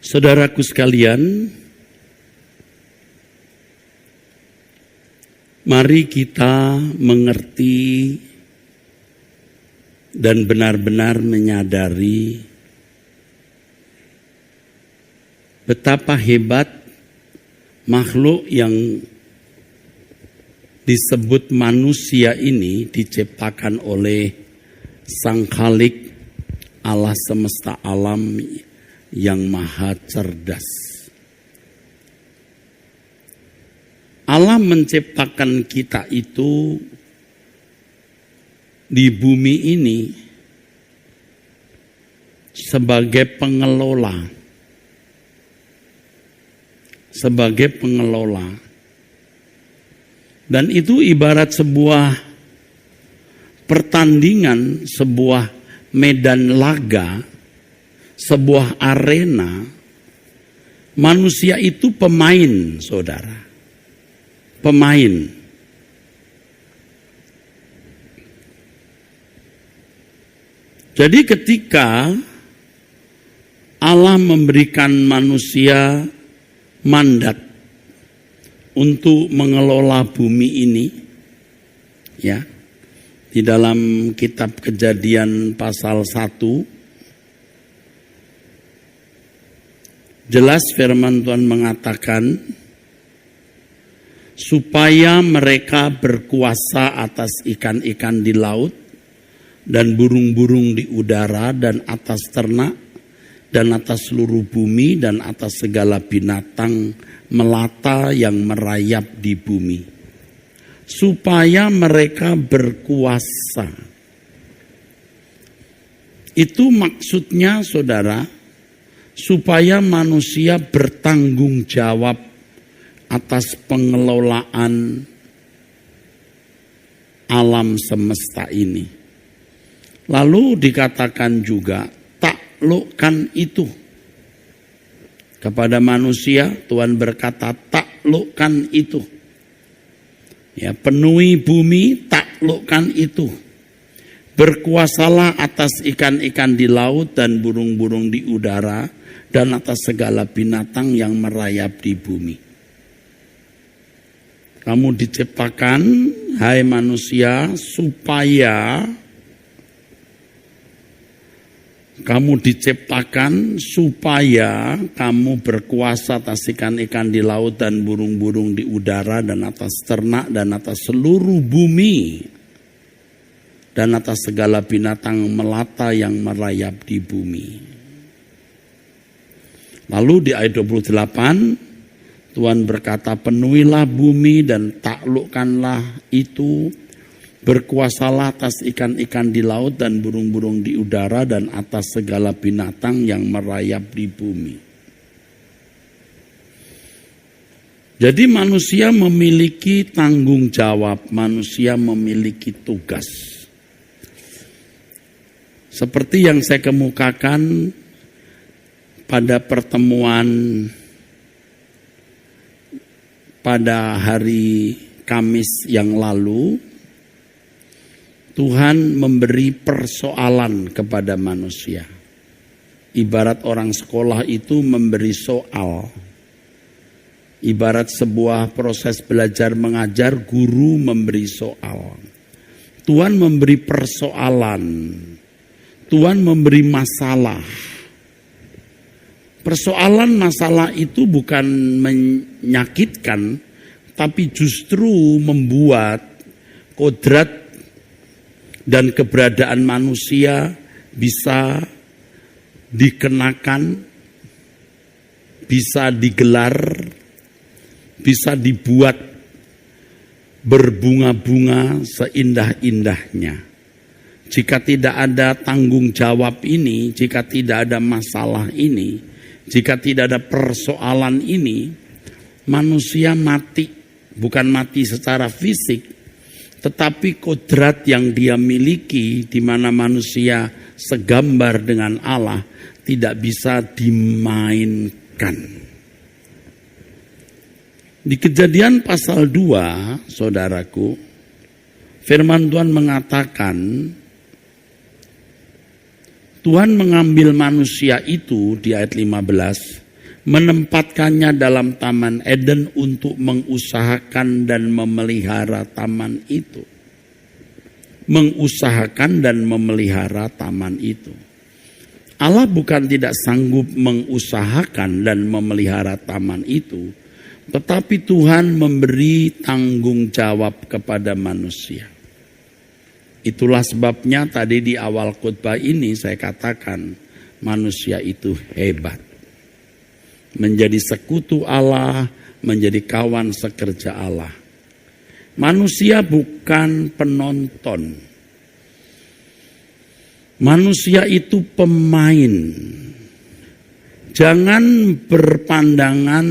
Saudaraku sekalian, mari kita mengerti dan benar-benar menyadari betapa hebat makhluk yang disebut manusia ini diciptakan oleh Sang Khalik, Allah semesta alam yang maha cerdas. Allah menciptakan kita itu di bumi ini sebagai pengelola. Dan itu ibarat sebuah pertandingan, sebuah medan laga, sebuah arena. Manusia itu pemain, saudara. Pemain. Jadi ketika Allah memberikan manusia mandat untuk mengelola bumi ini, ya, di dalam kitab Kejadian pasal 1, jelas firman Tuhan mengatakan, supaya mereka berkuasa atas ikan-ikan di laut, dan burung-burung di udara, dan atas ternak, dan atas seluruh bumi, dan atas segala binatang melata yang merayap di bumi. Supaya mereka berkuasa. Itu maksudnya, saudara, supaya manusia bertanggung jawab atas pengelolaan alam semesta ini. Lalu dikatakan juga, taklukkan itu. Kepada manusia, Tuhan berkata, taklukkan itu. Ya, penuhi bumi, taklukkan itu. Berkuasalah atas ikan-ikan di laut dan burung-burung di udara, dan atas segala binatang yang merayap di bumi. Kamu diciptakan, hai manusia, supaya kamu berkuasa atas ikan-ikan di laut dan burung-burung di udara, dan atas ternak, dan atas seluruh bumi, dan atas segala binatang melata yang merayap di bumi. Lalu di ayat 28, Tuhan berkata, penuhilah bumi dan taklukkanlah itu, berkuasalah atas ikan-ikan di laut dan burung-burung di udara, dan atas segala binatang yang merayap di bumi. Jadi manusia memiliki tanggung jawab, manusia memiliki tugas. Seperti yang saya kemukakan pada pertemuan pada hari Kamis yang lalu, Tuhan memberi persoalan kepada manusia. Ibarat orang sekolah itu memberi soal. Ibarat sebuah proses belajar mengajar, guru memberi soal. Tuhan memberi persoalan. Tuhan memberi masalah. Persoalan masalah itu bukan menyakitkan, tapi justru membuat kodrat dan keberadaan manusia bisa dikenakan, bisa digelar, bisa dibuat berbunga-bunga seindah-indahnya. Jika tidak ada tanggung jawab ini, jika tidak ada masalah ini, jika tidak ada persoalan ini, manusia mati. Bukan mati secara fisik, tetapi kodrat yang dia miliki, di mana manusia segambar dengan Allah, tidak bisa dimainkan. Di Kejadian pasal 2, saudaraku, firman Tuhan mengatakan, Tuhan mengambil manusia itu di ayat 15 menempatkannya dalam Taman Eden untuk mengusahakan dan memelihara taman itu. Mengusahakan dan memelihara taman itu. Allah bukan tidak sanggup mengusahakan dan memelihara taman itu, tetapi Tuhan memberi tanggung jawab kepada manusia. Itulah sebabnya tadi di awal khotbah ini saya katakan manusia itu hebat. Menjadi sekutu Allah, menjadi kawan sekerja Allah. Manusia bukan penonton. Manusia itu pemain. Jangan berpandangan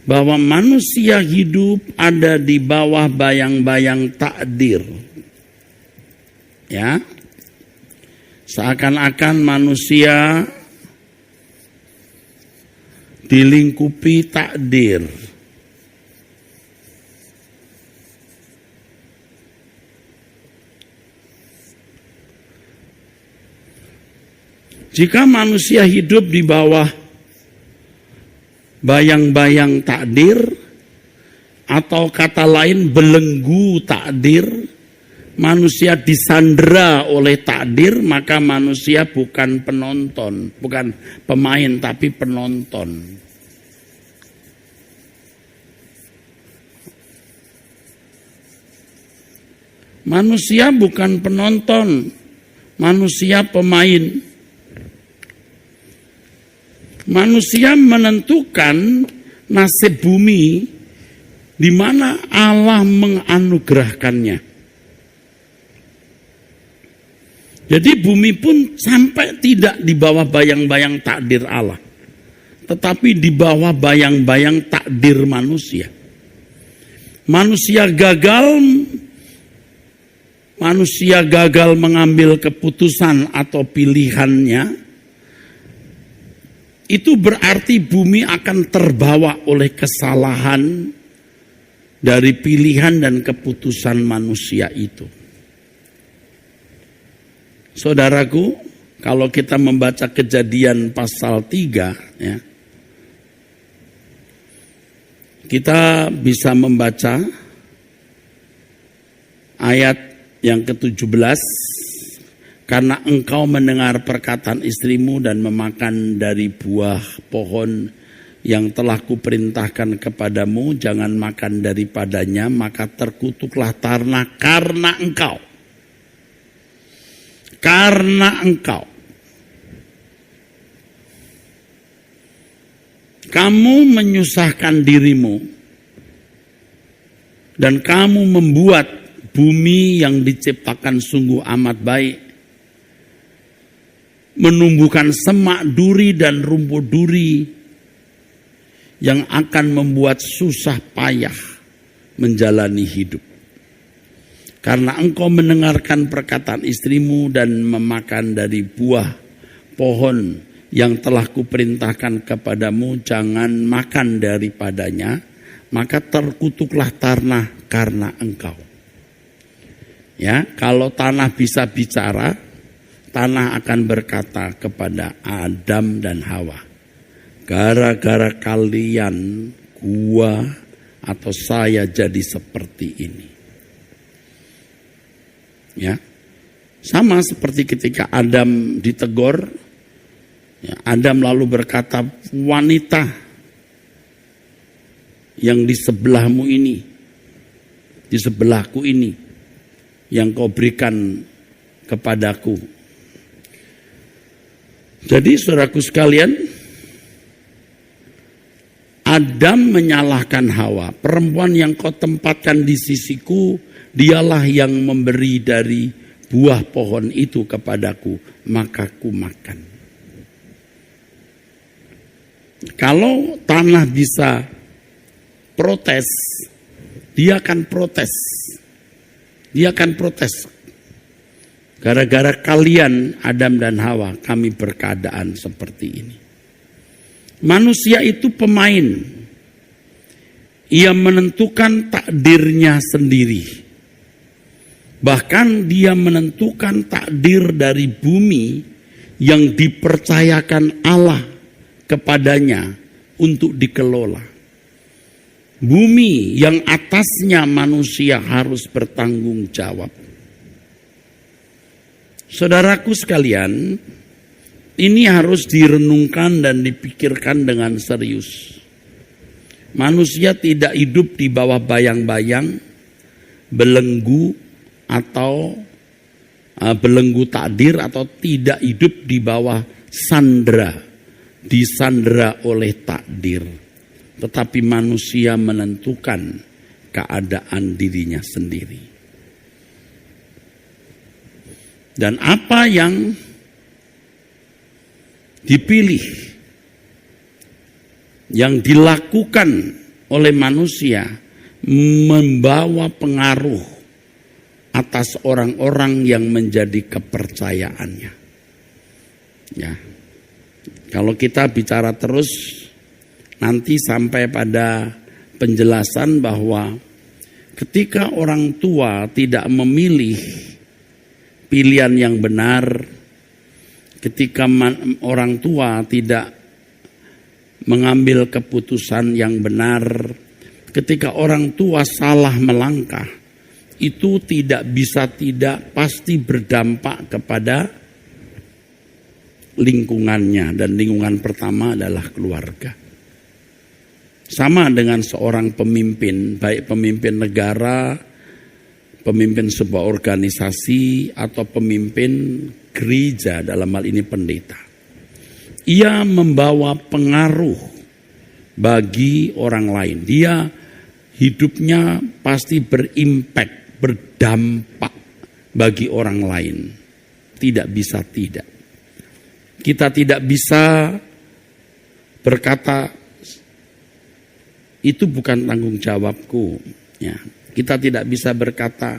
bahwa manusia hidup ada di bawah bayang-bayang takdir. Ya. Seakan-akan manusia dilingkupi takdir. Jika manusia hidup di bawah bayang-bayang takdir, atau kata lain belenggu takdir, manusia disandera oleh takdir, maka manusia bukan penonton, bukan pemain tapi penonton. Manusia bukan penonton, manusia pemain. Manusia menentukan nasib bumi di mana Allah menganugerahkannya. Jadi bumi pun sampai tidak di bawah bayang-bayang takdir Allah, tetapi di bawah bayang-bayang takdir manusia. Manusia gagal mengambil keputusan atau pilihannya. Itu berarti bumi akan terbawa oleh kesalahan dari pilihan dan keputusan manusia itu. Saudaraku, kalau kita membaca Kejadian pasal 3, ya, kita bisa membaca ayat yang ke-17. Karena engkau mendengar perkataan istrimu dan memakan dari buah pohon yang telah kuperintahkan kepadamu, jangan makan daripadanya, maka terkutuklah tanah karena engkau. Karena engkau. Kamu menyusahkan dirimu dan kamu membuat bumi yang diciptakan sungguh amat baik, menumbuhkan semak duri dan rumput duri yang akan membuat susah payah menjalani hidup. Karena engkau mendengarkan perkataan istrimu dan memakan dari buah pohon yang telah kuperintahkan kepadamu, jangan makan daripadanya, maka terkutuklah tanah karena engkau. Ya, kalau tanah bisa bicara, tanah akan berkata kepada Adam dan Hawa, gara-gara kalian, gua atau saya jadi seperti ini. Ya, sama seperti ketika Adam ditegur, ya, Adam lalu berkata, wanita yang di sebelahmu ini, di sebelahku ini, yang kau berikan kepadaku. Jadi saudaraku sekalian, Adam menyalahkan Hawa. Perempuan yang kau tempatkan di sisiku, dialah yang memberi dari buah pohon itu kepadaku, maka ku makan. Kalau tanah bisa protes, dia akan protes. Dia akan protes. Gara-gara kalian, Adam dan Hawa, kami berkeadaan seperti ini. Manusia itu pemain. Ia menentukan takdirnya sendiri. Bahkan dia menentukan takdir dari bumi yang dipercayakan Allah kepadanya untuk dikelola. Bumi yang atasnya manusia harus bertanggung jawab. Saudaraku sekalian, ini harus direnungkan dan dipikirkan dengan serius. Manusia tidak hidup di bawah bayang-bayang, belenggu atau belenggu takdir, atau tidak hidup di bawah sandera, disandera oleh takdir. Tetapi manusia menentukan keadaan dirinya sendiri. Dan apa yang dipilih, yang dilakukan oleh manusia, membawa pengaruh atas orang-orang yang menjadi kepercayaannya. Ya, kalau kita bicara terus, nanti sampai pada penjelasan bahwa ketika orang tua tidak memilih pilihan yang benar, ketika orang tua tidak mengambil keputusan yang benar, ketika orang tua salah melangkah, itu tidak bisa tidak pasti berdampak kepada lingkungannya, dan lingkungan pertama adalah keluarga. Sama dengan seorang pemimpin, baik pemimpin negara, pemimpin sebuah organisasi, atau pemimpin gereja, dalam hal ini pendeta. Ia membawa pengaruh bagi orang lain. Dia hidupnya pasti berimpact, berdampak bagi orang lain. Tidak bisa tidak. Kita tidak bisa berkata, itu bukan tanggung jawabku. Ya. Kita tidak bisa berkata,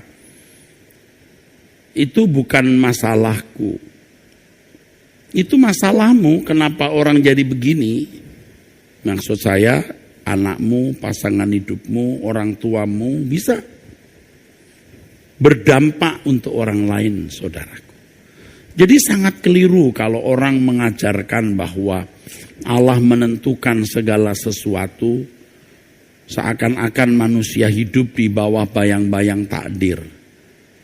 itu bukan masalahku. Itu masalahmu, kenapa orang jadi begini? Maksud saya, anakmu, pasangan hidupmu, orang tuamu bisa berdampak untuk orang lain, saudaraku. Jadi sangat keliru kalau orang mengajarkan bahwa Allah menentukan segala sesuatu, seakan-akan manusia hidup di bawah bayang-bayang takdir.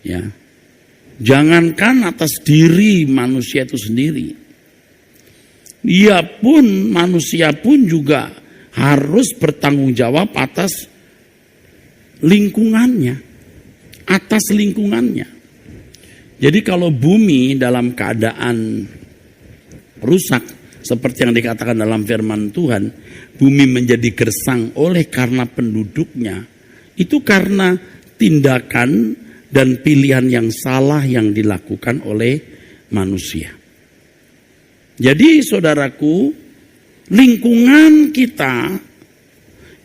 Ya. Jangankan atas diri manusia itu sendiri. Ia pun, manusia pun juga harus bertanggung jawab atas lingkungannya. Atas lingkungannya. Jadi kalau bumi dalam keadaan rusak, seperti yang dikatakan dalam firman Tuhan, bumi menjadi gersang oleh karena penduduknya, itu karena tindakan dan pilihan yang salah yang dilakukan oleh manusia. Jadi saudaraku, lingkungan kita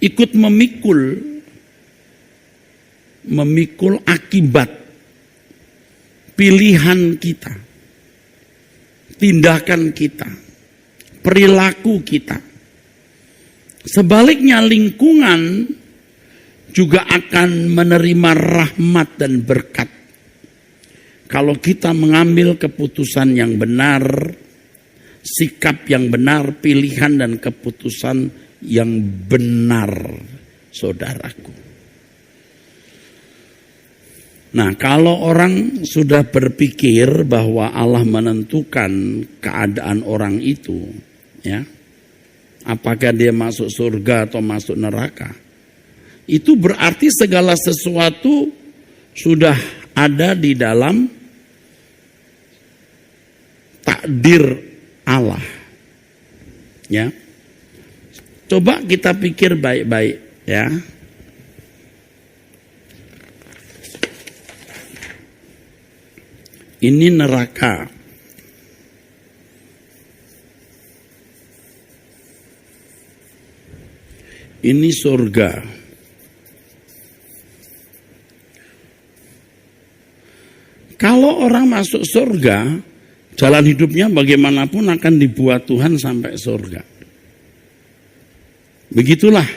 ikut memikul akibat pilihan kita, tindakan kita, perilaku kita. Sebaliknya lingkungan juga akan menerima rahmat dan berkat kalau kita mengambil keputusan yang benar, sikap yang benar, pilihan dan keputusan yang benar, saudaraku. Nah, kalau orang sudah berpikir bahwa Allah menentukan keadaan orang itu, ya, apakah dia masuk surga atau masuk neraka, itu berarti segala sesuatu sudah ada di dalam takdir Allah. Ya. Coba kita pikir baik-baik, ya. Ini neraka. Ini surga. Kalau orang masuk surga, jalan hidupnya bagaimanapun akan dibuat Tuhan sampai surga. Begitulah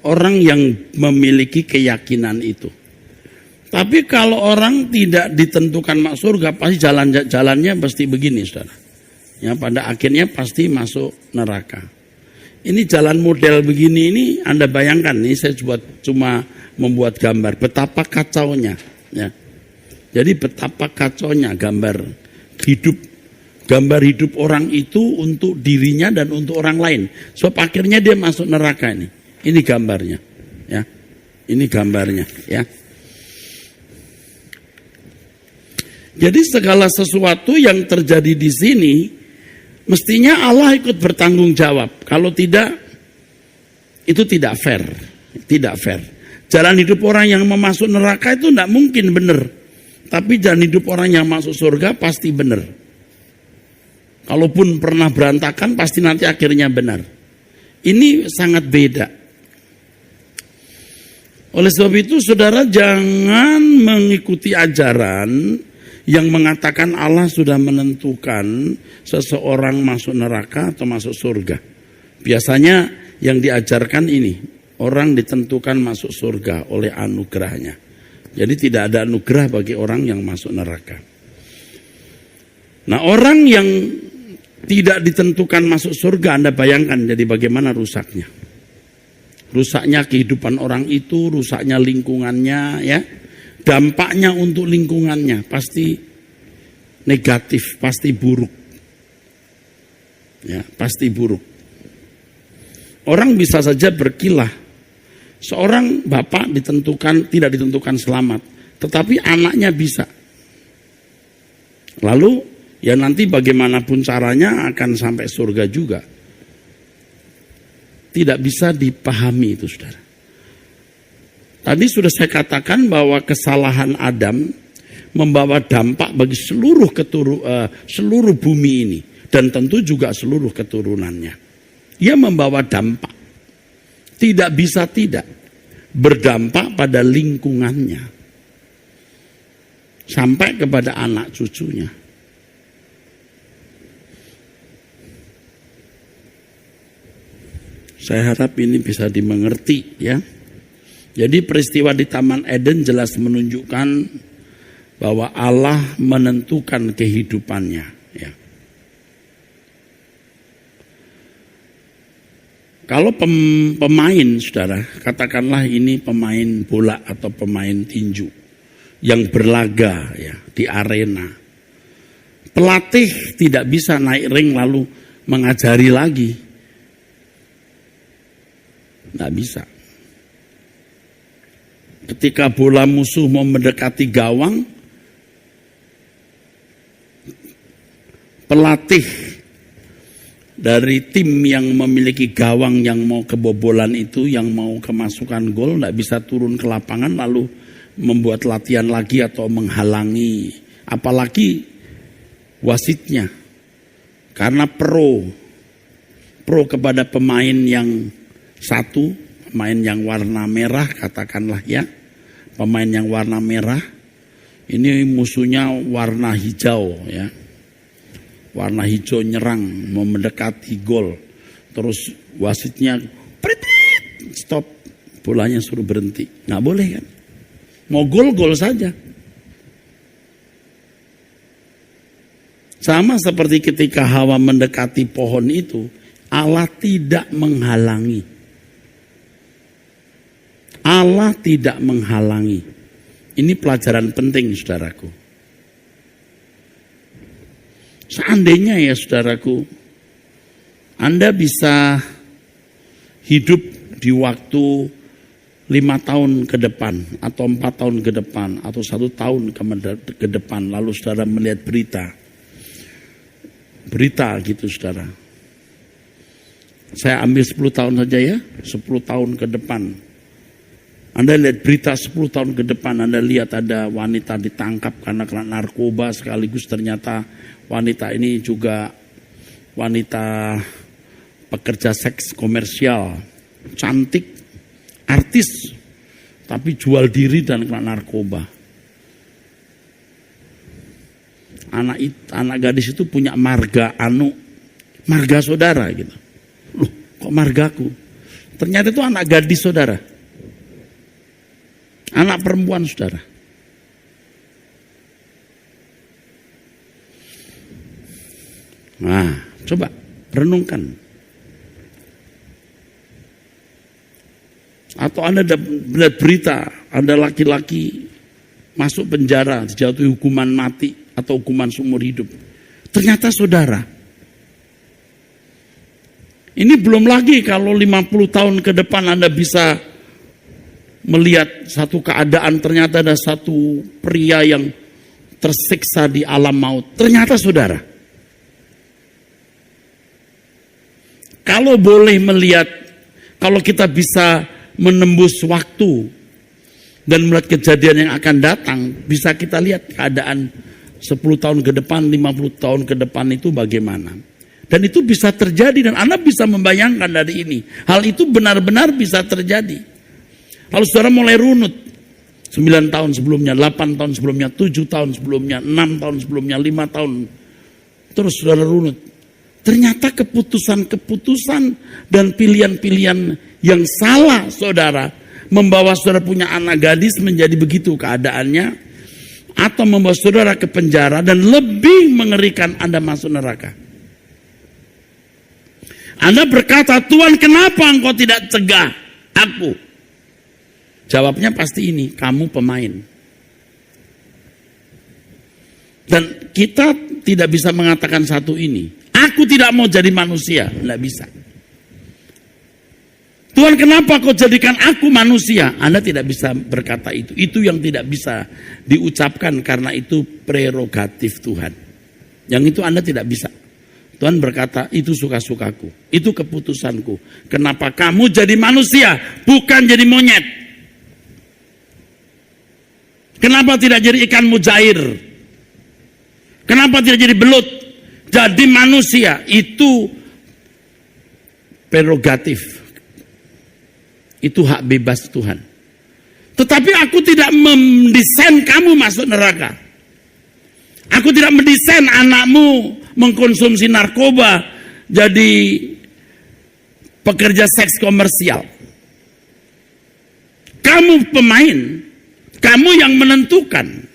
orang yang memiliki keyakinan itu. Tapi kalau orang tidak ditentukan masuk surga, pasti jalannya pasti begini, saudara. Ya, pada akhirnya pasti masuk neraka. Ini jalan model begini ini Anda bayangkan nih, saya cuma membuat gambar betapa kacaunya ya. Jadi betapa kacaunya gambar hidup orang itu untuk dirinya dan untuk orang lain. Sebab akhirnya dia masuk neraka ini. Ini gambarnya ya. Ini gambarnya ya. Jadi segala sesuatu yang terjadi di sini mestinya Allah ikut bertanggung jawab. Kalau tidak, itu tidak fair. Tidak fair. Jalan hidup orang yang memasuk neraka itu tidak mungkin benar. Tapi jalan hidup orang yang masuk surga pasti benar. Kalaupun pernah berantakan, pasti nanti akhirnya benar. Ini sangat beda. Oleh sebab itu, saudara jangan mengikuti ajaran yang mengatakan Allah sudah menentukan seseorang masuk neraka atau masuk surga. Biasanya yang diajarkan ini, orang ditentukan masuk surga oleh anugerahnya. Jadi tidak ada anugerah bagi orang yang masuk neraka. Nah, orang yang tidak ditentukan masuk surga, Anda bayangkan jadi bagaimana rusaknya. Rusaknya kehidupan orang itu, rusaknya lingkungannya ya. Dampaknya untuk lingkungannya pasti negatif, pasti buruk. Ya, pasti buruk. Orang bisa saja berkilah. Seorang bapak tidak ditentukan selamat, tetapi anaknya bisa. Lalu ya nanti bagaimanapun caranya akan sampai surga juga. Tidak bisa dipahami itu, saudara. Tadi sudah saya katakan bahwa kesalahan Adam membawa dampak bagi seluruh bumi ini. Dan tentu juga seluruh keturunannya. Ia membawa dampak. Tidak bisa tidak. Berdampak pada lingkungannya. Sampai kepada anak cucunya. Saya harap ini bisa dimengerti ya. Jadi peristiwa di Taman Eden jelas menunjukkan bahwa Allah menentukan kehidupannya. Ya. Kalau pemain, saudara, katakanlah ini pemain bola atau pemain tinju yang berlaga ya di arena. Pelatih tidak bisa naik ring lalu mengajari lagi. Tidak bisa. Ketika bola musuh mau mendekati gawang, pelatih dari tim yang memiliki gawang yang mau kebobolan itu, yang mau kemasukan gol, tidak bisa turun ke lapangan lalu membuat latihan lagi atau menghalangi. Apalagi wasitnya. Karena pro kepada pemain yang satu, pemain yang warna merah katakanlah ya, pemain yang warna merah, ini musuhnya warna hijau ya, warna hijau nyerang mau mendekati gol, terus wasitnya stop, bolanya suruh berhenti, nggak boleh kan, mau gol saja. Sama seperti ketika Hawa mendekati pohon itu, Allah tidak menghalangi. Allah tidak menghalangi. Ini pelajaran penting, saudaraku. Seandainya ya, saudaraku, Anda bisa hidup di waktu 5 tahun ke depan, atau 4 tahun ke depan, atau 1 tahun ke depan, lalu saudara melihat berita gitu, saudara. Saya ambil 10 tahun saja ya, 10 tahun ke depan. Anda lihat berita 10 tahun ke depan, Anda lihat ada wanita ditangkap karena kena narkoba, sekaligus ternyata wanita ini juga wanita pekerja seks komersial, cantik, artis, tapi jual diri dan kena narkoba. Anak gadis itu punya marga saudara gitu. Loh, kok margaku? Ternyata itu anak gadis saudara. Anak perempuan saudara. Nah, coba renungkan. Atau Anda melihat berita, ada laki-laki masuk penjara, dijatuhi hukuman mati atau hukuman seumur hidup. Ternyata saudara, ini belum lagi kalau 50 tahun ke depan Anda bisa melihat satu keadaan, ternyata ada satu pria yang tersiksa di alam maut. Ternyata saudara, kalau boleh melihat, kalau kita bisa menembus waktu dan melihat kejadian yang akan datang, bisa kita lihat keadaan 10 tahun ke depan, 50 tahun ke depan itu bagaimana. Dan itu bisa terjadi dan Anda bisa membayangkan dari ini. Hal itu benar-benar bisa terjadi. Lalu saudara mulai runut. 9 tahun sebelumnya, 8 tahun sebelumnya, 7 tahun sebelumnya, 6 tahun sebelumnya, 5 tahun. Terus saudara runut. Ternyata keputusan-keputusan dan pilihan-pilihan yang salah saudara membawa saudara punya anak gadis menjadi begitu keadaannya, atau membawa saudara ke penjara, dan lebih mengerikan Anda masuk neraka. Anda berkata, Tuhan kenapa engkau tidak cegah aku? Jawabnya pasti ini, kamu pemain. Dan kita tidak bisa mengatakan satu ini. Aku tidak mau jadi manusia. Tidak bisa. Tuhan kenapa kau jadikan aku manusia? Anda tidak bisa berkata itu. Itu yang tidak bisa diucapkan karena itu prerogatif Tuhan. Yang itu Anda tidak bisa. Tuhan berkata itu suka-sukaku. Itu keputusanku. Kenapa kamu jadi manusia bukan jadi monyet? Kenapa tidak jadi ikan mujair? Kenapa tidak jadi belut? Jadi manusia, itu prerogatif. Itu hak bebas Tuhan. Tetapi aku tidak mendesain kamu masuk neraka. Aku tidak mendesain anakmu mengkonsumsi narkoba, jadi pekerja seks komersial. Kamu pemain, kamu yang menentukan.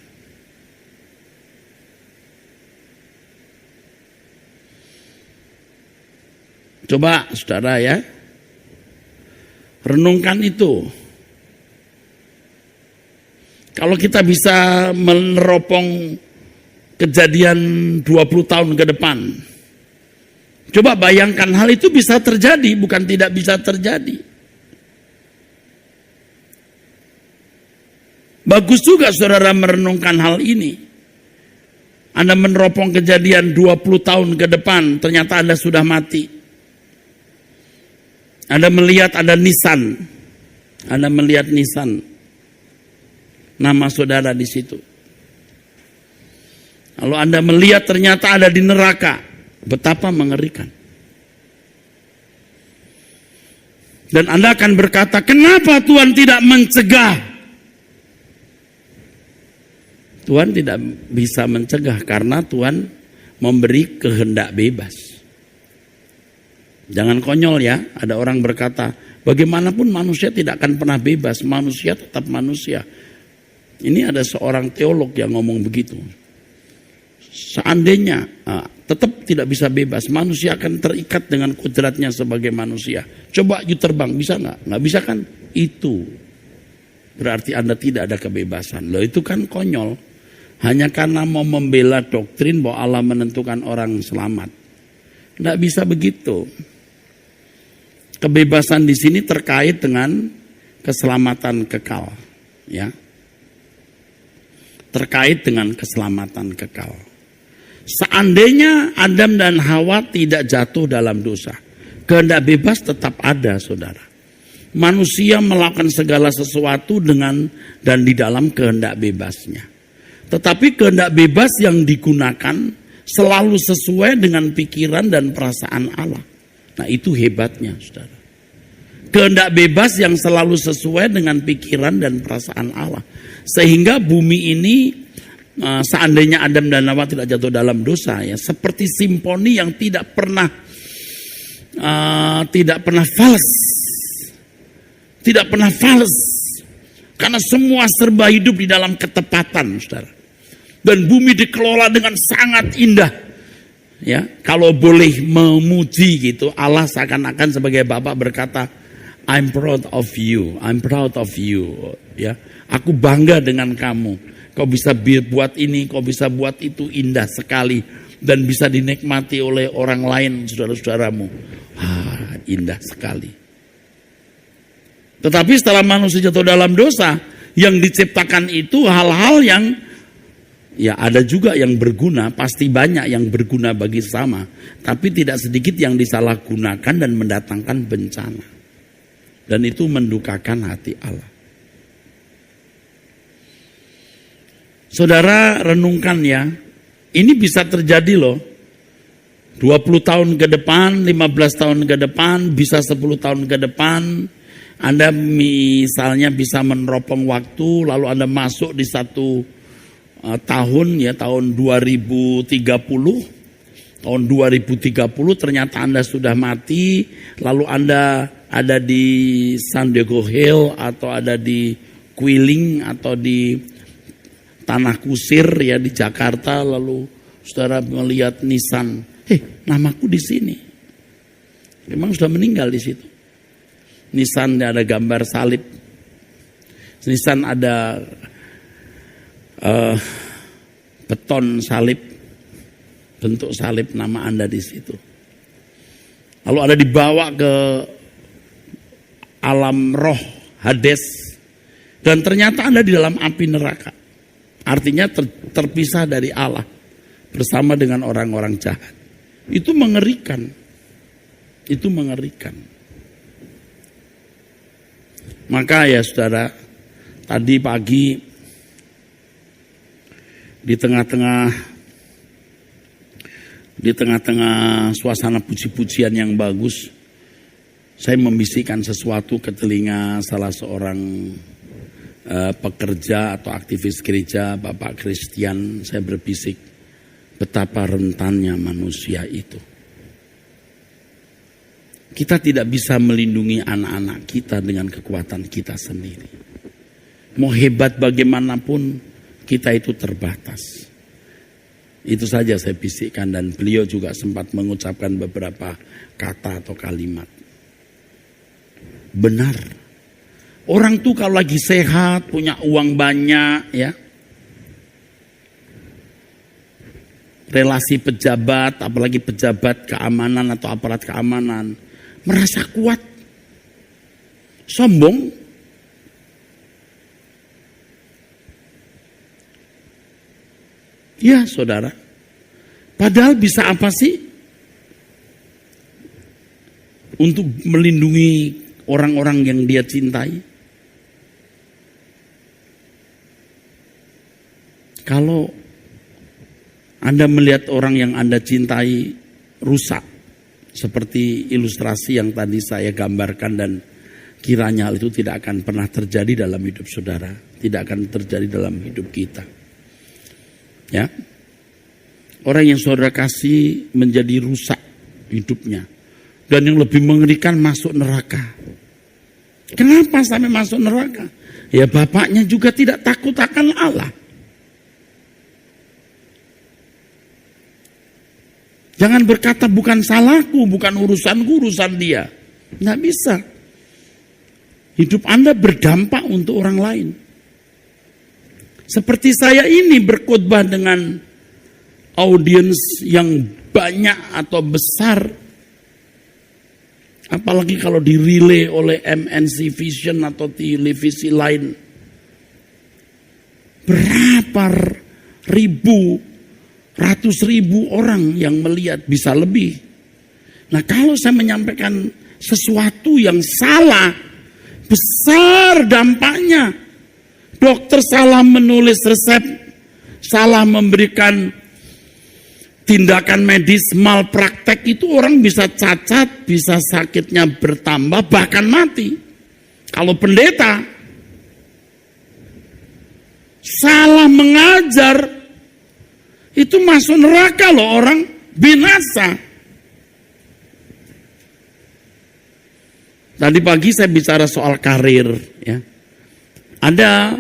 Coba saudara ya, renungkan itu. Kalau kita bisa meneropong kejadian 20 tahun ke depan, coba bayangkan hal itu bisa terjadi, bukan tidak bisa terjadi. Bagus juga saudara merenungkan hal ini. Anda meneropong kejadian 20 tahun ke depan, ternyata Anda sudah mati. Anda melihat ada Nissan. Anda melihat Nissan. Nama saudara di situ. Lalu Anda melihat ternyata ada di neraka. Betapa mengerikan. Dan Anda akan berkata, kenapa Tuhan tidak mencegah? Tuhan tidak bisa mencegah karena Tuhan memberi kehendak bebas. Jangan konyol ya, ada orang berkata, bagaimanapun manusia tidak akan pernah bebas, manusia tetap manusia. Ini ada seorang teolog yang ngomong begitu. Seandainya tetap tidak bisa bebas, manusia akan terikat dengan kodratnya sebagai manusia. Coba you terbang, bisa nggak? Nggak bisa kan? Itu berarti Anda tidak ada kebebasan. Loh itu kan konyol. Hanya karena mau membela doktrin bahwa Allah menentukan orang selamat. Nggak bisa begitu. Kebebasan di sini terkait dengan keselamatan kekal, ya. Terkait dengan keselamatan kekal. Seandainya Adam dan Hawa tidak jatuh dalam dosa, kehendak bebas tetap ada, saudara. Manusia melakukan segala sesuatu dengan dan di dalam kehendak bebasnya. Tetapi kehendak bebas yang digunakan selalu sesuai dengan pikiran dan perasaan Allah. Nah itu hebatnya saudara. Kehendak bebas yang selalu sesuai dengan pikiran dan perasaan Allah. Sehingga bumi ini seandainya Adam dan Hawa tidak jatuh dalam dosa ya, seperti simfoni yang tidak pernah fals. Tidak pernah fals. Karena semua serba hidup di dalam ketepatan saudara. Dan bumi dikelola dengan sangat indah. Ya, kalau boleh memuji gitu, Allah seakan-akan sebagai Bapa berkata, I'm proud of you. I'm proud of you. Ya, aku bangga dengan kamu. Kau bisa buat ini, kau bisa buat itu, indah sekali dan bisa dinikmati oleh orang lain, saudara-saudaramu. Indah sekali. Tetapi setelah manusia jatuh dalam dosa, yang diciptakan itu hal-hal yang ya ada juga yang berguna, pasti banyak yang berguna bagi sesama, tapi tidak sedikit yang disalahgunakan dan mendatangkan bencana. Dan itu mendukakan hati Allah. Saudara renungkan ya, ini bisa terjadi loh. 20 tahun ke depan, 15 tahun ke depan, bisa 10 tahun ke depan, Anda misalnya bisa meneropong waktu, lalu Anda masuk di satu tahun ya, tahun 2030, tahun 2030 ternyata Anda sudah mati, lalu Anda ada di San Diego Hill atau ada di Quiling atau di Tanah Kusir ya di Jakarta, lalu saudara melihat Nissan, namaku di sini. Memang sudah meninggal di situ. Nissan ada gambar salib, Nissan ada beton salib, bentuk salib nama Anda di situ. Lalu Anda dibawa ke alam roh Hades dan ternyata Anda di dalam api neraka. Artinya terpisah dari Allah bersama dengan orang-orang jahat. Itu mengerikan. Itu mengerikan. Maka ya saudara, tadi pagi di tengah-tengah suasana puji-pujian yang bagus, saya membisikkan sesuatu ke telinga salah seorang pekerja atau aktivis gereja, Bapak Christian. Saya berbisik, betapa rentannya manusia itu. Kita tidak bisa melindungi anak-anak kita dengan kekuatan kita sendiri. Mau hebat bagaimanapun, kita itu terbatas. Itu saja saya bisikkan, dan beliau juga sempat mengucapkan beberapa kata atau kalimat. Benar. Orang tuh kalau lagi sehat, punya uang banyak ya. Relasi pejabat, apalagi pejabat keamanan atau aparat keamanan, merasa kuat. Sombong. Ya saudara. Padahal bisa apa sih? Untuk melindungi orang-orang yang dia cintai. Kalau Anda melihat orang yang Anda cintai rusak, seperti ilustrasi yang tadi saya gambarkan, dan kiranya hal itu tidak akan pernah terjadi dalam hidup saudara, tidak akan terjadi dalam hidup kita. Ya, orang yang saudara kasih menjadi rusak hidupnya, dan yang lebih mengerikan masuk neraka. Kenapa sampai masuk neraka? Ya bapaknya juga tidak takut akan Allah. Jangan berkata bukan salahku, bukan urusanku, urusan dia. Nggak bisa. Hidup Anda berdampak untuk orang lain. Seperti saya ini berkhotbah dengan audiens yang banyak atau besar. Apalagi kalau dirilai oleh MNC Vision atau televisi lain. Berapa ribu, ratus ribu orang yang melihat, bisa lebih. Nah kalau saya menyampaikan sesuatu yang salah, besar dampaknya. Dokter salah menulis resep, salah memberikan tindakan medis, malpraktek, itu orang bisa cacat, bisa sakitnya bertambah, bahkan mati. Kalau pendeta salah mengajar, itu masuk neraka loh, orang binasa. Tadi pagi saya bicara soal karir ya. Ada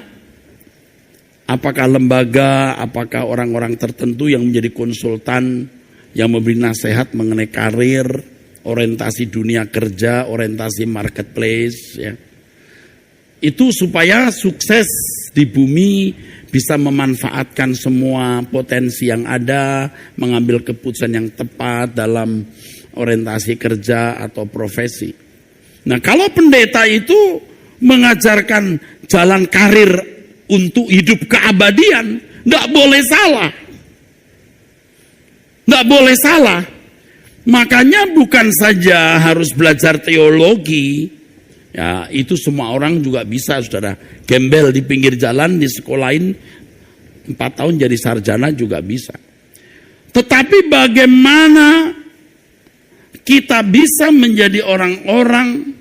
apakah lembaga, apakah orang-orang tertentu yang menjadi konsultan yang memberi nasihat mengenai karir, orientasi dunia kerja, orientasi marketplace, ya. Itu supaya sukses di bumi, bisa memanfaatkan semua potensi yang ada, mengambil keputusan yang tepat dalam orientasi kerja atau profesi. Nah, kalau pendeta itu mengajarkan jalan karir untuk hidup keabadian, nggak boleh salah. Nggak boleh salah. Makanya bukan saja harus belajar teologi, ya itu semua orang juga bisa, saudara. Gembel di pinggir jalan, di sekolahin 4 tahun jadi sarjana juga bisa. Tetapi bagaimana kita bisa menjadi orang-orang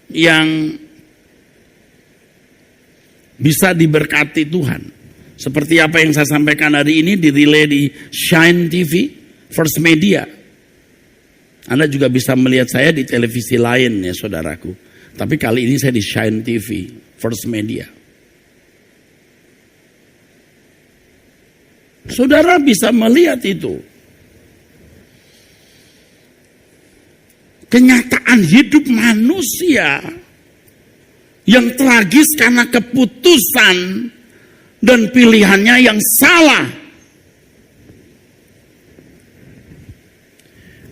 yang bisa diberkati Tuhan. Seperti apa yang saya sampaikan hari ini di relay di Shine TV, First Media. Anda juga bisa melihat saya di televisi lain ya saudaraku. Tapi kali ini saya di Shine TV, First Media. Saudara bisa melihat itu. Kenyataan hidup manusia yang tragis karena keputusan dan pilihannya yang salah.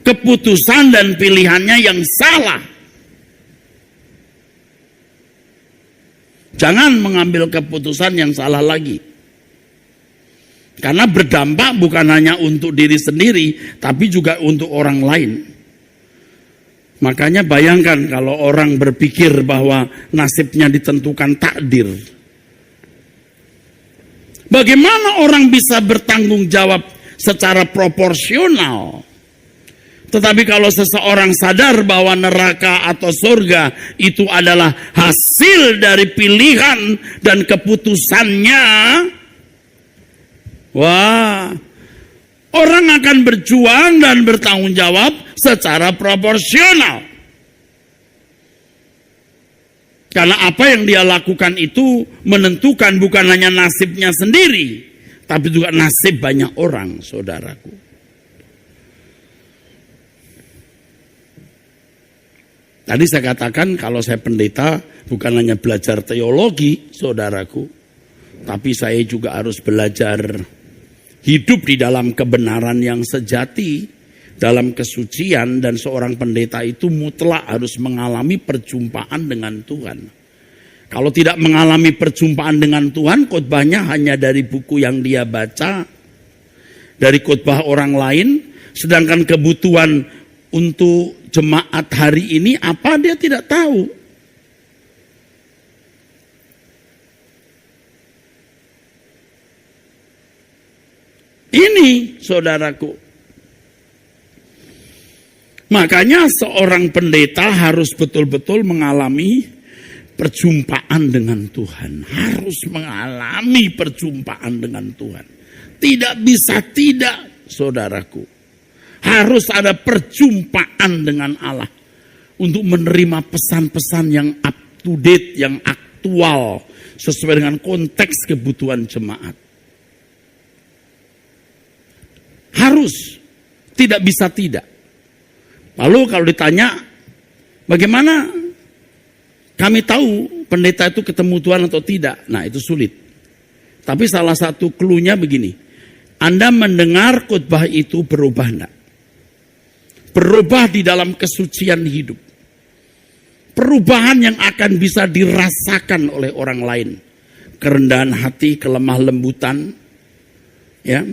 Keputusan dan pilihannya yang salah. Jangan mengambil keputusan yang salah lagi. Karena berdampak bukan hanya untuk diri sendiri, tapi juga untuk orang lain. Makanya bayangkan kalau orang berpikir bahwa nasibnya ditentukan takdir. Bagaimana orang bisa bertanggung jawab secara proporsional? Tetapi kalau seseorang sadar bahwa neraka atau surga itu adalah hasil dari pilihan dan keputusannya, wah, orang akan berjuang dan bertanggung jawab secara proporsional. Karena apa yang dia lakukan itu menentukan bukan hanya nasibnya sendiri, tapi juga nasib banyak orang, saudaraku. Tadi saya katakan kalau saya pendeta bukan hanya belajar teologi, saudaraku, tapi saya juga harus belajar hidup di dalam kebenaran yang sejati, dalam kesucian, dan seorang pendeta itu mutlak harus mengalami perjumpaan dengan Tuhan. Kalau tidak mengalami perjumpaan dengan Tuhan, khotbahnya hanya dari buku yang dia baca, dari khotbah orang lain, sedangkan kebutuhan untuk jemaat hari ini apa dia tidak tahu. Ini saudaraku. Makanya seorang pendeta harus betul-betul mengalami perjumpaan dengan Tuhan. Harus mengalami perjumpaan dengan Tuhan. Tidak bisa tidak, saudaraku. Harus ada perjumpaan dengan Allah untuk menerima pesan-pesan yang up to date, yang aktual, sesuai dengan konteks kebutuhan jemaat. Harus, tidak bisa tidak. Lalu kalau ditanya, bagaimana kami tahu pendeta itu ketemu Tuhan atau tidak? Nah itu sulit. Tapi salah satu clue-nya begini, Anda mendengar khotbah itu berubah enggak? Berubah di dalam kesucian hidup. Perubahan yang akan bisa dirasakan oleh orang lain. Kerendahan hati, kelemah lembutan. Ya,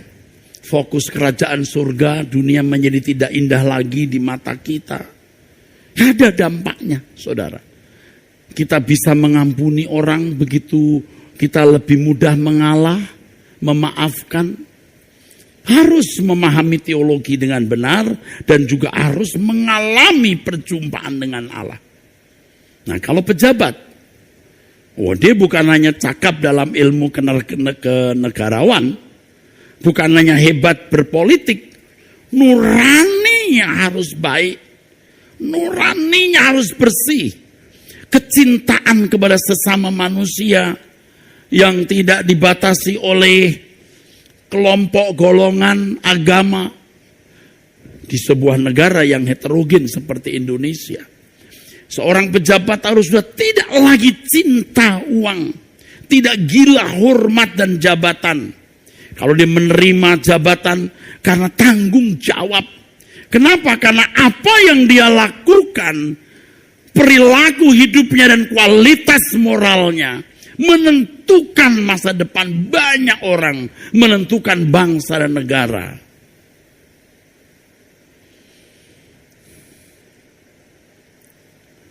fokus kerajaan surga, dunia menjadi tidak indah lagi di mata kita. Ada dampaknya, saudara. Kita bisa mengampuni orang begitu kita lebih mudah mengalah, memaafkan. Harus memahami teologi dengan benar dan juga harus mengalami perjumpaan dengan Allah. Nah kalau pejabat, dia bukan hanya cakap dalam ilmu kenegarawan, bukan hanya hebat berpolitik, nuraninya harus baik, nuraninya harus bersih. Kecintaan kepada sesama manusia yang tidak dibatasi oleh kelompok, golongan, agama. di sebuah negara yang heterogen seperti Indonesia. Seorang pejabat harus sudah tidak lagi cinta uang, tidak gila hormat dan jabatan. Kalau dia menerima jabatan karena tanggung jawab. Kenapa? Karena apa yang dia lakukan, perilaku hidupnya dan kualitas moralnya menentukan masa depan banyak orang, menentukan bangsa dan negara.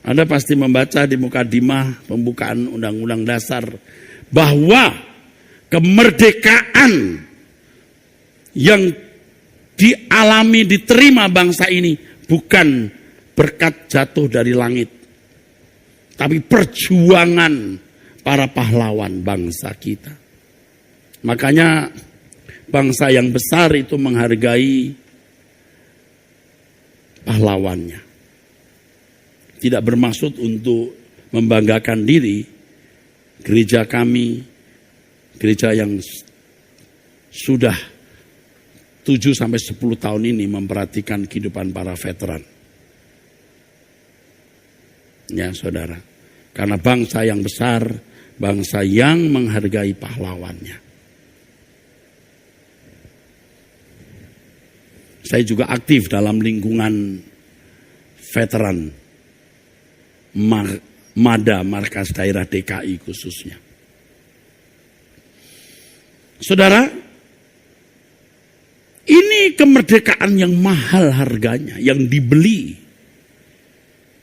Anda pasti membaca di mukadimah pembukaan Undang-Undang Dasar bahwa kemerdekaan yang dialami, diterima bangsa ini bukan berkat jatuh dari langit, tapi perjuangan para pahlawan bangsa kita. Makanya bangsa yang besar itu menghargai pahlawannya. Tidak bermaksud untuk membanggakan diri. Gereja kami, gereja yang sudah 7-10 tahun ini memperhatikan kehidupan para veteran. Ya saudara, karena bangsa yang besar, bangsa yang menghargai pahlawannya. Saya juga aktif dalam lingkungan veteran MADA, Markas Daerah DKI khususnya. Saudara, ini kemerdekaan yang mahal harganya, yang dibeli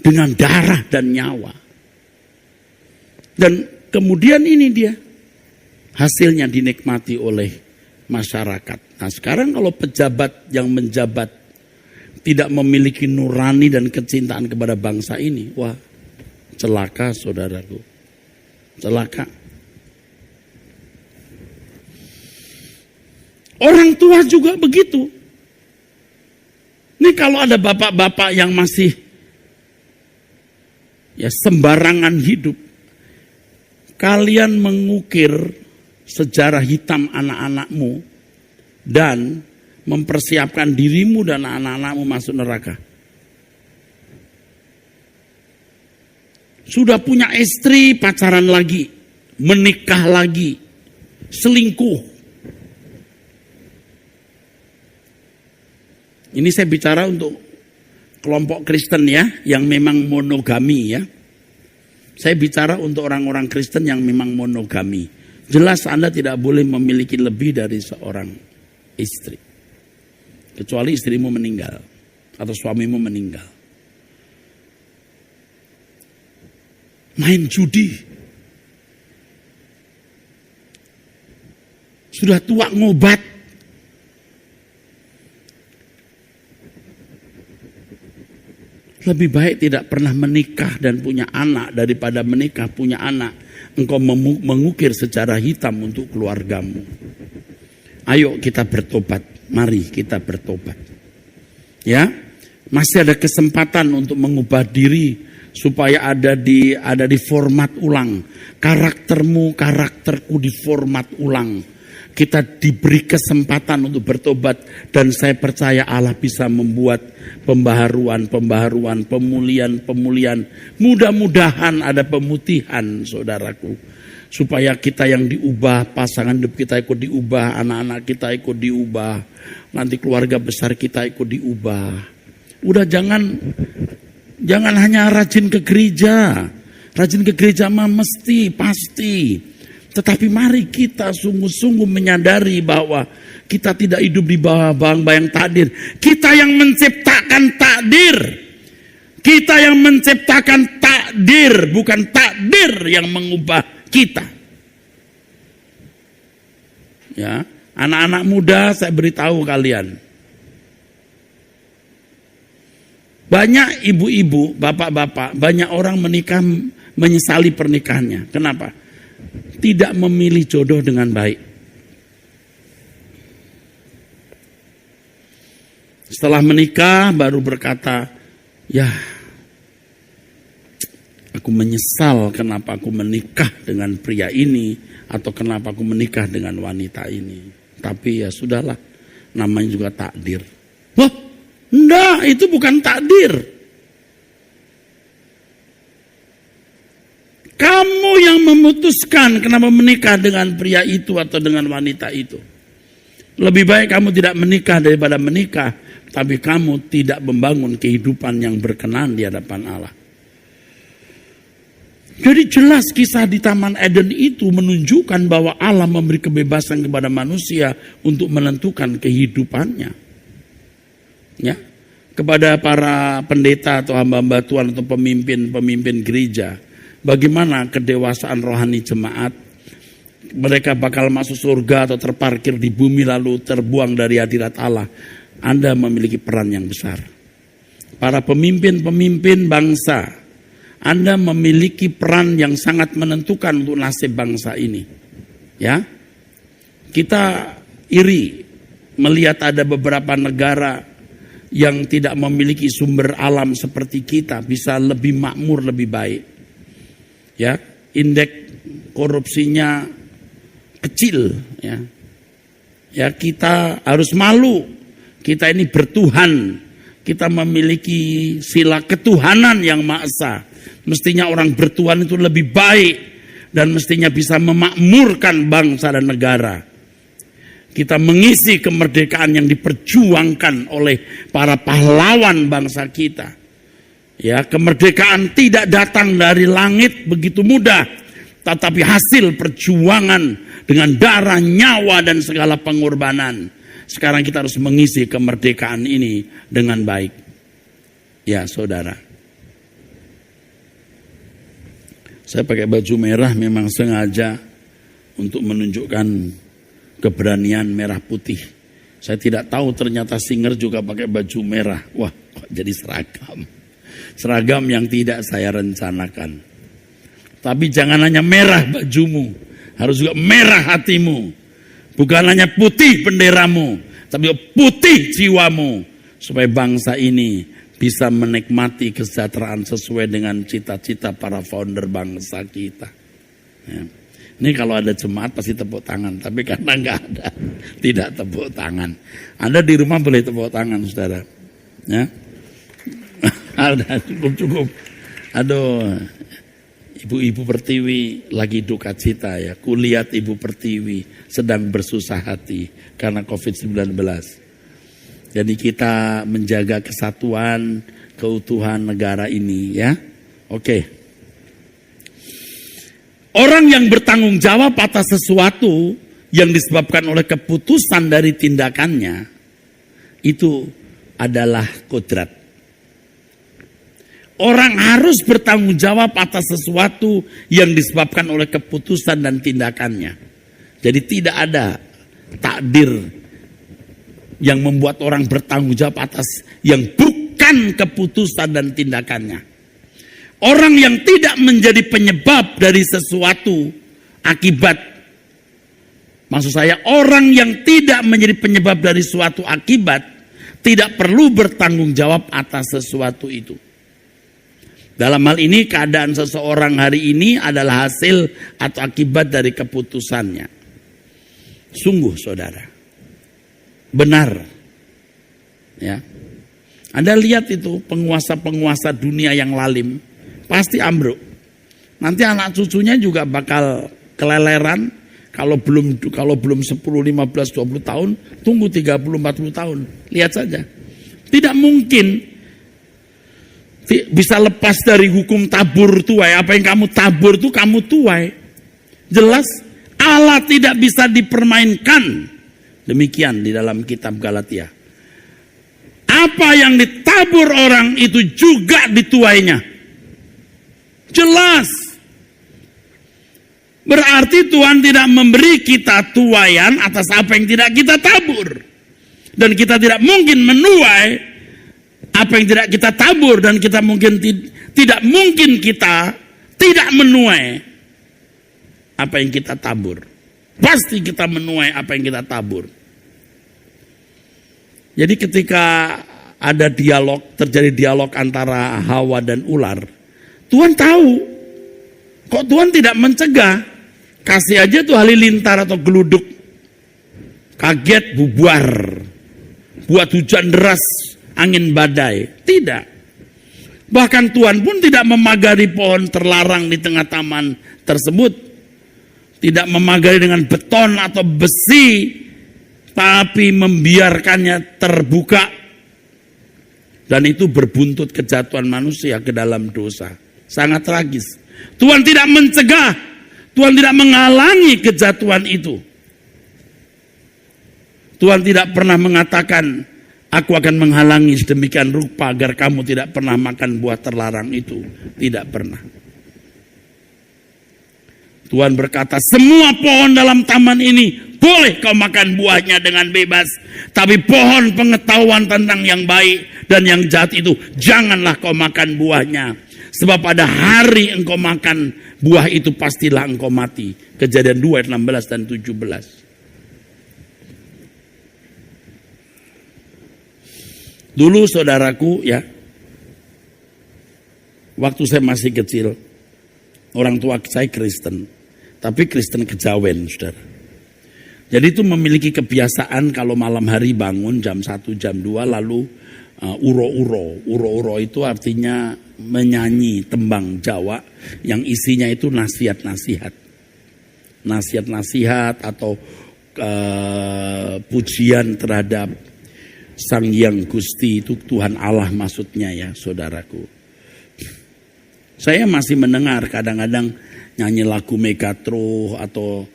dengan darah dan nyawa. Dan kemudian ini dia, hasilnya dinikmati oleh masyarakat. Nah sekarang kalau pejabat yang menjabat tidak memiliki nurani dan kecintaan kepada bangsa ini, wah, celaka saudaraku, celaka. Orang tua juga begitu. Ini kalau ada bapak-bapak yang masih ya sembarangan hidup, kalian mengukir sejarah hitam anak-anakmu dan mempersiapkan dirimu dan anak-anakmu masuk neraka. Sudah punya istri, pacaran lagi, menikah lagi, selingkuh. Ini saya bicara untuk kelompok Kristen ya, yang memang monogami ya. Saya bicara untuk orang-orang Kristen yang memang monogami. Jelas Anda tidak boleh memiliki lebih dari seorang istri. Kecuali istrimu meninggal atau suamimu meninggal. Main judi. Sudah tua ngobat. Lebih baik tidak pernah menikah dan punya anak daripada menikah punya anak. Engkau mengukir sejarah hitam untuk keluargamu. Ayo kita bertobat. Mari kita bertobat. Ya, masih ada kesempatan untuk mengubah diri supaya ada di format ulang. Karakterku di format ulang. Kita diberi kesempatan untuk bertobat dan saya percaya Allah bisa membuat pembaharuan, pemulihan. Mudah-mudahan ada pemutihan saudaraku. Supaya kita yang diubah, pasangan hidup kita ikut diubah, anak-anak kita ikut diubah, nanti keluarga besar kita ikut diubah. Udah jangan hanya rajin ke gereja. Rajin ke gereja mah mesti, pasti. Tetapi mari kita sungguh-sungguh menyadari bahwa kita tidak hidup di bawah bayang-bayang takdir. Kita yang menciptakan takdir. Kita yang menciptakan takdir, bukan takdir yang mengubah kita. Ya, anak-anak muda saya beritahu kalian. Banyak ibu-ibu, bapak-bapak, banyak orang menikah menyesali pernikahannya. Kenapa? Tidak memilih jodoh dengan baik. Setelah menikah baru berkata, ya aku menyesal kenapa aku menikah dengan pria ini atau kenapa aku menikah dengan wanita ini. Tapi ya sudahlah, namanya juga takdir. Wah, Enggak, itu bukan takdir. Kamu yang memutuskan kenapa menikah dengan pria itu atau dengan wanita itu. Lebih baik kamu tidak menikah daripada menikah, tapi kamu tidak membangun kehidupan yang berkenan di hadapan Allah. Jadi jelas kisah di Taman Eden itu menunjukkan bahwa Allah memberi kebebasan kepada manusia untuk menentukan kehidupannya. Ya, kepada para pendeta atau hamba-hamba Tuhan atau pemimpin-pemimpin gereja, bagaimana kedewasaan rohani jemaat, mereka bakal masuk surga atau terparkir di bumi lalu terbuang dari hadirat Allah. Anda memiliki peran yang besar. Para pemimpin-pemimpin bangsa, Anda memiliki peran yang sangat menentukan untuk nasib bangsa ini. Ya, kita iri melihat ada beberapa negara yang tidak memiliki sumber alam seperti kita bisa lebih makmur, lebih baik. Ya, indeks korupsinya kecil. Ya, ya kita harus malu. Kita ini bertuhan. Kita memiliki sila ketuhanan yang Maha Esa. Mestinya orang bertuhan itu lebih baik dan mestinya bisa memakmurkan bangsa dan negara. Kita mengisi kemerdekaan yang diperjuangkan oleh para pahlawan bangsa kita. Ya, kemerdekaan tidak datang dari langit begitu mudah, tetapi hasil perjuangan dengan darah, nyawa dan segala pengorbanan. Sekarang kita harus mengisi kemerdekaan ini dengan baik. Ya, saudara. Saya pakai baju merah memang sengaja untuk menunjukkan keberanian merah putih. Saya tidak tahu ternyata Singer juga pakai baju merah. Wah, kok jadi seragam. Seragam yang tidak saya rencanakan. Tapi jangan hanya merah bajumu, harus juga merah hatimu. Bukan hanya putih benderamu, tapi putih jiwamu. Supaya bangsa ini bisa menikmati kesejahteraan sesuai dengan cita-cita para founder bangsa kita. Ya. Ini kalau ada jemaat pasti tepuk tangan, tapi karena nggak ada, tidak tepuk tangan. Anda di rumah boleh tepuk tangan, saudara. Ya, ada cukup. Aduh, Ibu-ibu Pertiwi lagi duka cita ya. Kulihat Ibu Pertiwi sedang bersusah hati karena COVID-19. Jadi kita menjaga kesatuan, keutuhan negara ini ya. Oke. Orang yang bertanggung jawab atas sesuatu yang disebabkan oleh keputusan dari tindakannya, itu adalah kodrat. Orang harus bertanggung jawab atas sesuatu yang disebabkan oleh keputusan dan tindakannya. Jadi tidak ada takdir yang membuat orang bertanggung jawab atas yang bukan keputusan dan tindakannya. Orang yang tidak menjadi penyebab dari sesuatu akibat. Maksud saya orang yang tidak menjadi penyebab dari suatu akibat tidak perlu bertanggung jawab atas sesuatu itu. Dalam hal ini keadaan seseorang hari ini adalah hasil atau akibat dari keputusannya. Sungguh saudara. Benar. Ya. Anda lihat itu penguasa-penguasa dunia yang lalim. Pasti ambruk. Nanti anak cucunya juga bakal keleleran. Kalau belum 10, 15, 20 tahun, tunggu 30, 40 tahun. Lihat saja. Tidak mungkin bisa lepas dari hukum tabur tuai. Apa yang kamu tabur itu kamu tuai. Jelas Allah tidak bisa dipermainkan. Demikian di dalam kitab Galatia. Apa yang ditabur orang itu juga dituainya. Jelas. Berarti Tuhan tidak memberi kita tuaian atas apa yang tidak kita tabur. Dan kita tidak mungkin menuai apa yang tidak kita tabur. Dan kita mungkin tidak mungkin kita tidak menuai apa yang kita tabur. Pasti kita menuai apa yang kita tabur. Jadi ketika ada dialog, terjadi dialog antara Hawa dan ular, Tuhan tahu. Kok Tuhan tidak mencegah? Kasih aja tuh halilintar atau geluduk. Kaget bubar. Buat hujan deras. angin badai. Tidak. Bahkan Tuhan pun tidak memagari pohon terlarang di tengah taman tersebut. Tidak memagari dengan beton atau besi, tapi membiarkannya terbuka. Dan itu berbuntut kejatuhan manusia ke dalam dosa. Sangat tragis. Tuhan tidak mencegah, Tuhan tidak menghalangi kejatuhan itu. Tuhan tidak pernah mengatakan, aku akan menghalangi sedemikian rupa agar kamu tidak pernah makan buah terlarang itu. Tidak pernah. Tuhan berkata, semua pohon dalam taman ini boleh kau makan buahnya dengan bebas. Tapi pohon pengetahuan tentang yang baik dan yang jahat itu, janganlah kau makan buahnya. Sebab pada hari engkau makan buah itu, pastilah engkau mati. Kejadian 2 ayat 16 dan 17. Dulu saudaraku ya, waktu saya masih kecil, orang tua saya Kristen, tapi Kristen kejawen, saudara. Jadi itu memiliki kebiasaan kalau malam hari bangun jam 1, jam 2 lalu uro-uro. Uro-uro itu artinya menyanyi tembang Jawa yang isinya itu nasihat-nasihat. Nasihat-nasihat atau pujian terhadap Sang Hyang Gusti, itu Tuhan Allah maksudnya ya saudaraku. Saya masih mendengar kadang-kadang nyanyi lagu Megatro atau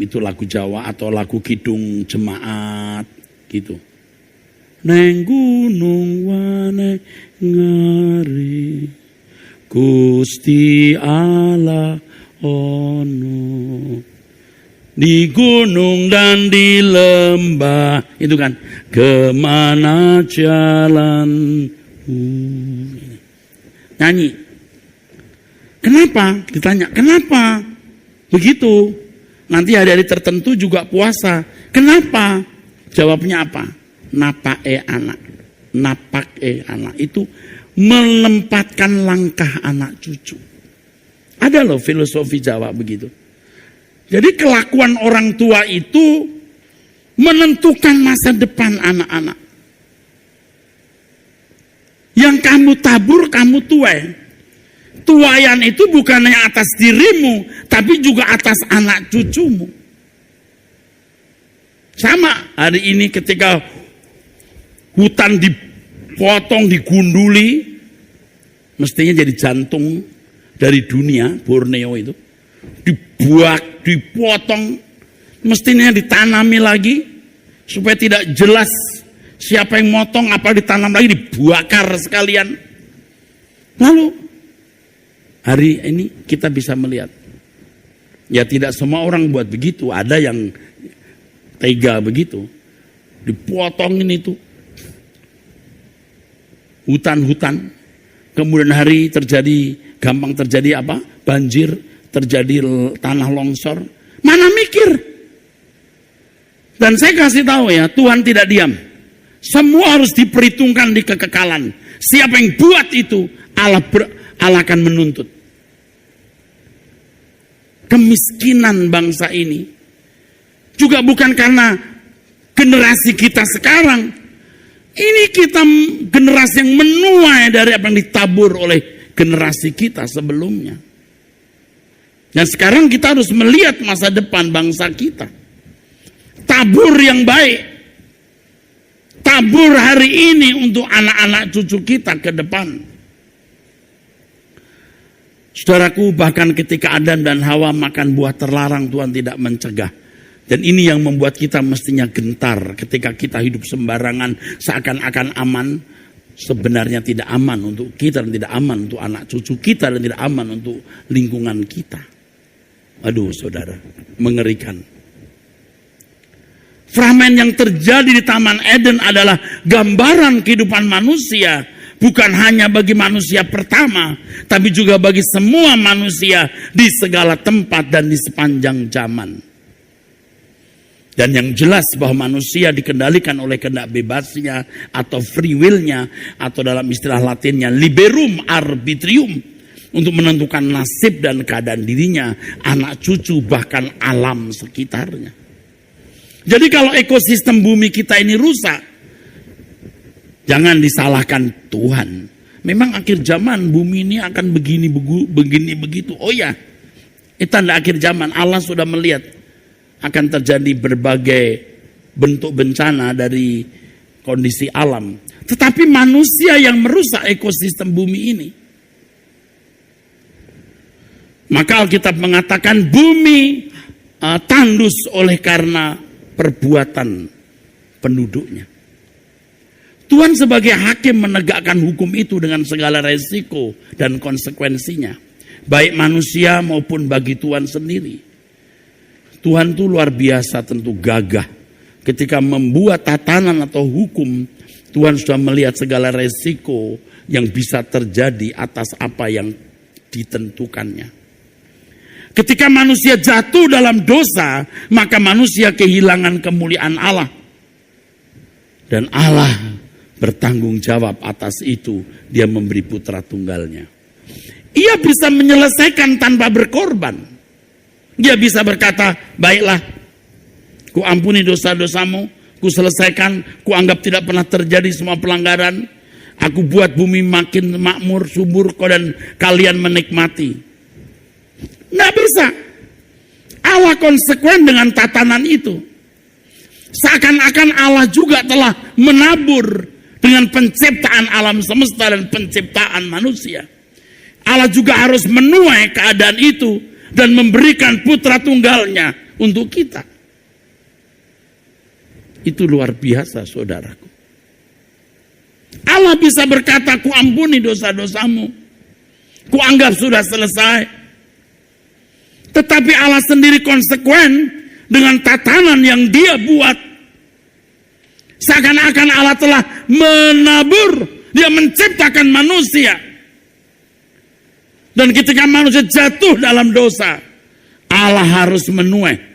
itu lagu Jawa atau lagu Kidung Jemaat gitu. Neng gunung wane ngari Gusti Allah ono. Di gunung dan di lembah, itu kan, kemana jalan? Nyanyi. Kenapa? Ditanya, kenapa? Begitu. Nanti hari-hari tertentu juga puasa. Kenapa? Jawabnya apa? Napake anak. Napake anak. Itu menempatkan langkah anak cucu. Ada loh filosofi Jawa begitu. Jadi kelakuan orang tua itu menentukan masa depan anak-anak. Yang kamu tabur, kamu tuai. Tuaian itu bukan hanya atas dirimu, tapi juga atas anak cucumu. Sama hari ini ketika hutan dipotong, digunduli, mestinya jadi jantung dari dunia, Borneo itu. Dibuat, dipotong, mestinya ditanami lagi supaya tidak jelas siapa yang motong, apa ditanam lagi, dibakar sekalian. Lalu hari ini kita bisa melihat, ya tidak semua orang buat begitu, ada yang tega begitu, dipotongin itu hutan-hutan, kemudian hari terjadi, gampang terjadi apa? Banjir, terjadi tanah longsor, mana mikir? Dan saya kasih tahu ya, Tuhan tidak diam. Semua harus diperhitungkan di kekekalan. Siapa yang buat itu, Allah akan menuntut. Kemiskinan bangsa ini juga bukan karena generasi kita sekarang. Ini kita generasi yang menuai dari apa yang ditabur oleh generasi kita sebelumnya. Dan sekarang kita harus melihat masa depan bangsa kita. Tabur yang baik. Tabur hari ini untuk anak-anak cucu kita ke depan. Saudaraku, bahkan ketika Adam dan Hawa makan buah terlarang, Tuhan tidak mencegah. Dan ini yang membuat kita mestinya gentar ketika kita hidup sembarangan seakan-akan aman. Sebenarnya tidak aman untuk kita dan tidak aman untuk anak cucu kita dan tidak aman untuk lingkungan kita. Aduh saudara, mengerikan. Fragmen yang terjadi di Taman Eden adalah gambaran kehidupan manusia. Bukan hanya bagi manusia pertama, tapi juga bagi semua manusia di segala tempat dan di sepanjang zaman. Dan yang jelas bahwa manusia dikendalikan oleh kehendak bebasnya atau free will-nya, atau dalam istilah latinnya liberum arbitrium, untuk menentukan nasib dan keadaan dirinya, anak cucu, bahkan alam sekitarnya. Jadi kalau ekosistem bumi kita ini rusak, Jangan disalahkan Tuhan. Memang akhir zaman bumi ini akan begini begitu. Oh ya, itu tanda akhir zaman. Allah sudah melihat akan terjadi berbagai bentuk bencana dari kondisi alam. Tetapi manusia yang merusak ekosistem bumi ini. Maka Alkitab mengatakan bumi tandus oleh karena perbuatan penduduknya. Tuhan sebagai hakim menegakkan hukum itu dengan segala resiko dan konsekuensinya. Baik manusia maupun bagi Tuhan sendiri. Tuhan itu luar biasa, tentu gagah. Ketika membuat tatanan atau hukum, Tuhan sudah melihat segala resiko yang bisa terjadi atas apa yang ditentukannya. Ketika manusia jatuh dalam dosa, maka manusia kehilangan kemuliaan Allah. Dan Allah bertanggung jawab atas itu. Dia memberi putra tunggalnya. Ia bisa menyelesaikan tanpa berkorban. Dia bisa berkata, baiklah, ku ampuni dosa-dosamu, ku selesaikan, ku anggap tidak pernah terjadi semua pelanggaran. Aku buat bumi makin makmur, subur, dan kalian menikmati. Nggak bisa. Allah konsekuen dengan tatanan itu. Seakan-akan Allah juga telah menabur dengan penciptaan alam semesta dan penciptaan manusia. Allah juga harus menuai keadaan itu dan memberikan putra tunggalnya untuk kita. Itu luar biasa, saudaraku. Allah bisa berkata, ku ampuni dosa-dosamu, ku anggap sudah selesai. Tetapi Allah sendiri konsekuen dengan tatanan yang dia buat. Seakan-akan Allah telah menabur, dia menciptakan manusia. Dan ketika manusia jatuh dalam dosa, Allah harus menuai.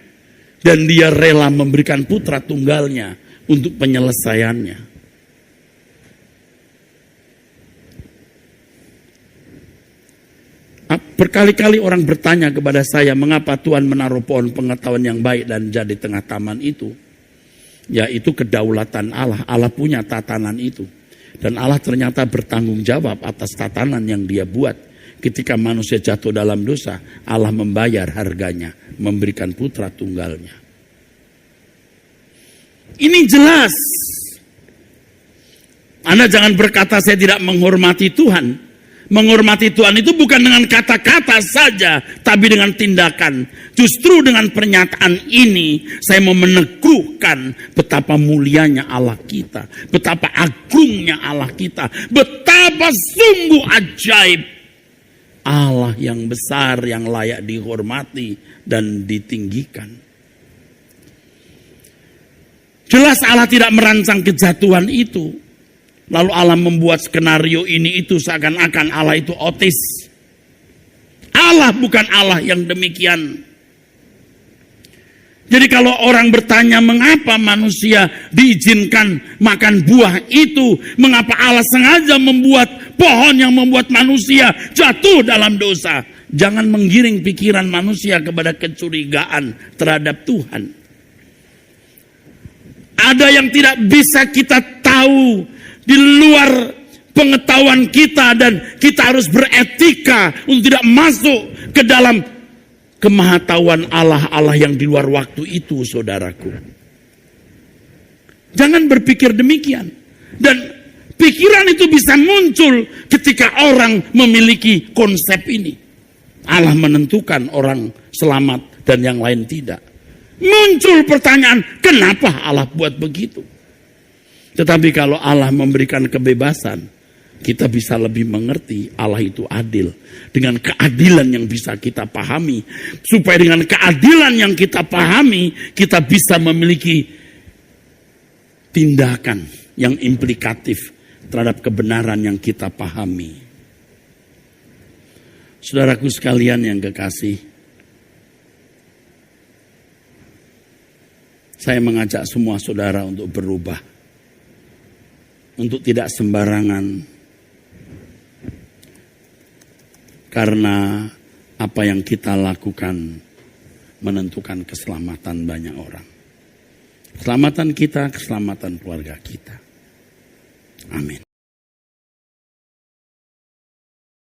Dan dia rela memberikan putra tunggalnya untuk penyelesaiannya. Berkali-kali orang bertanya kepada saya, mengapa Tuhan menaruh pohon pengetahuan yang baik dan jadi tengah taman itu? Ya, itu kedaulatan Allah. Allah punya tatanan itu. Dan Allah ternyata bertanggung jawab atas tatanan yang dia buat. Ketika manusia jatuh dalam dosa, Allah membayar harganya, memberikan putra tunggalnya. Ini jelas. Anda jangan berkata saya tidak menghormati Tuhan. Menghormati Tuhan itu bukan dengan kata-kata saja, tapi dengan tindakan. Justru dengan pernyataan ini, saya mau meneguhkan betapa mulianya Allah kita. Betapa agungnya Allah kita. Betapa sungguh ajaib Allah yang besar, yang layak dihormati dan ditinggikan. Jelas Allah tidak merancang kejatuhan itu. Lalu Allah membuat skenario ini itu seakan-akan Allah itu otis. Allah bukan Allah yang demikian. Jadi kalau orang bertanya mengapa manusia diizinkan makan buah itu, mengapa Allah sengaja membuat pohon yang membuat manusia jatuh dalam dosa, jangan menggiring pikiran manusia kepada kecurigaan terhadap Tuhan. Ada yang tidak bisa kita tahu di luar pengetahuan kita, dan kita harus beretika untuk tidak masuk ke dalam kemahatauan Allah yang di luar waktu itu, saudaraku. Jangan berpikir demikian. Dan pikiran itu bisa muncul ketika orang memiliki konsep ini. Allah menentukan orang selamat dan yang lain tidak. Muncul pertanyaan, kenapa Allah buat begitu? Tetapi kalau Allah memberikan kebebasan, kita bisa lebih mengerti Allah itu adil. Dengan keadilan yang bisa kita pahami. Supaya dengan keadilan yang kita pahami, kita bisa memiliki tindakan yang implikatif terhadap kebenaran yang kita pahami. Saudaraku sekalian yang kekasih, saya mengajak semua saudara untuk berubah. Untuk tidak sembarangan. Karena apa yang kita lakukan menentukan keselamatan banyak orang. Keselamatan kita, keselamatan keluarga kita. Amin.